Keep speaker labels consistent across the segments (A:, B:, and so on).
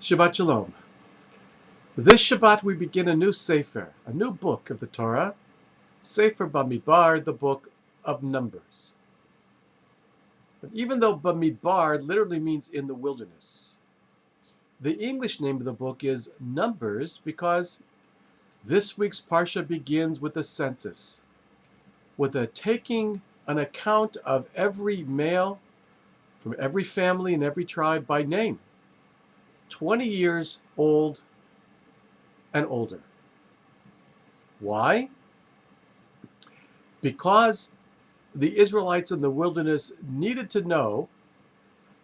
A: Shabbat Shalom. This Shabbat we begin a new Sefer, a new book of the Torah, Sefer Bamidbar, the book of Numbers. But even though Bamidbar literally means in the wilderness, the English name of the book is Numbers because this week's parsha begins with a census, with a taking an account of every male from every family and every tribe by name, 20 years old and older. Why? Because the Israelites in the wilderness needed to know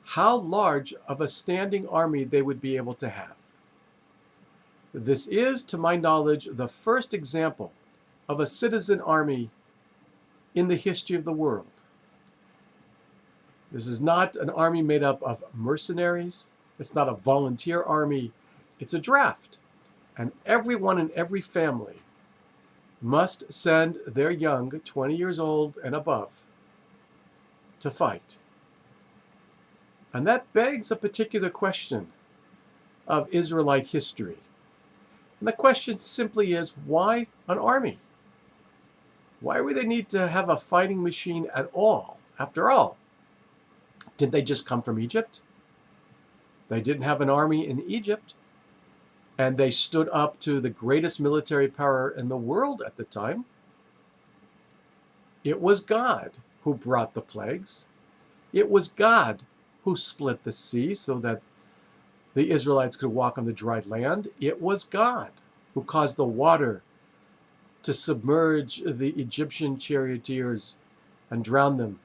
A: how large of a standing army they would be able to have. This is, to my knowledge, the first example of a citizen army in the history of the world. This is not an army made up of mercenaries. It's not a volunteer army. It's a draft. And everyone in every family must send their young, 20 years old and above, to fight. And that begs a particular question of Israelite history. And the question simply is, why an army? Why would they need to have a fighting machine at all? After all, didn't they just come from Egypt? They didn't have an army in Egypt, and they stood up to the greatest military power in the world at the time. It was God who brought the plagues. It was God who split the sea so that the Israelites could walk on the dry land. It was God who caused the water to submerge the Egyptian charioteers and drown them.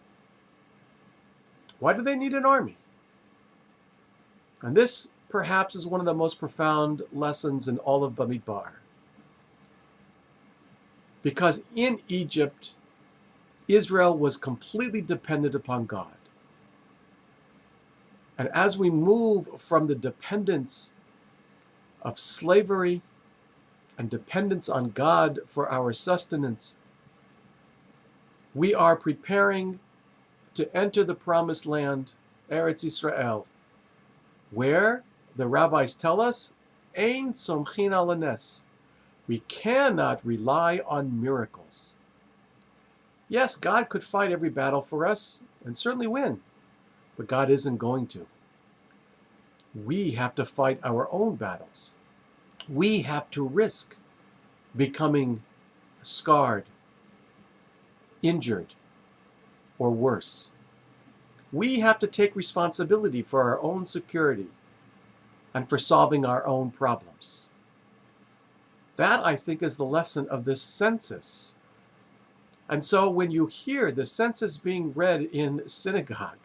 A: Why do they need an army? And this perhaps is one of the most profound lessons in all of Bamidbar. Because in Egypt, Israel was completely dependent upon God. And as we move from the dependence of slavery and dependence on God for our sustenance, we are preparing to enter the promised land, Eretz Yisrael, where the rabbis tell us, Ein somchin al hanes. We cannot rely on miracles. Yes, God could fight every battle for us and certainly win, but God isn't going to. We have to fight our own battles. We have to risk becoming scarred, injured, or worse. We have to take responsibility for our own security and for solving our own problems. That, I think, is the lesson of this census. And so when you hear the census being read in synagogue,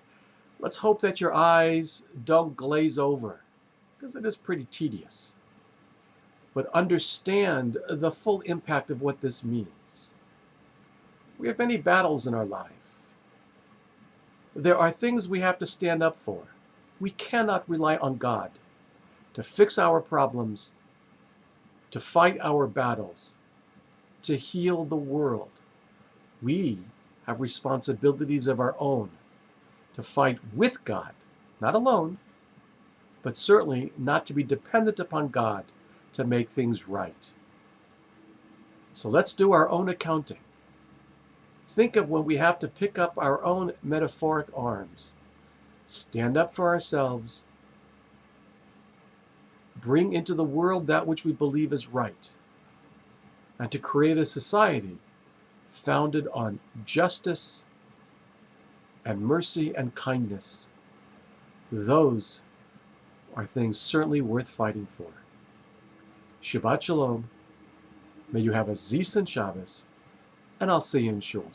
A: let's hope that your eyes don't glaze over, because it is pretty tedious. But understand the full impact of what this means. We have many battles in our life. There are things we have to stand up for. We cannot rely on God to fix our problems, to fight our battles, to heal the world. We have responsibilities of our own to fight with God, not alone, but certainly not to be dependent upon God to make things right. So let's do our own accounting. Think of when we have to pick up our own metaphoric arms, stand up for ourselves, bring into the world that which we believe is right, and to create a society founded on justice and mercy and kindness. Those are things certainly worth fighting for. Shabbat Shalom. May you have a Zis and Shabbos, and I'll see you in Shul.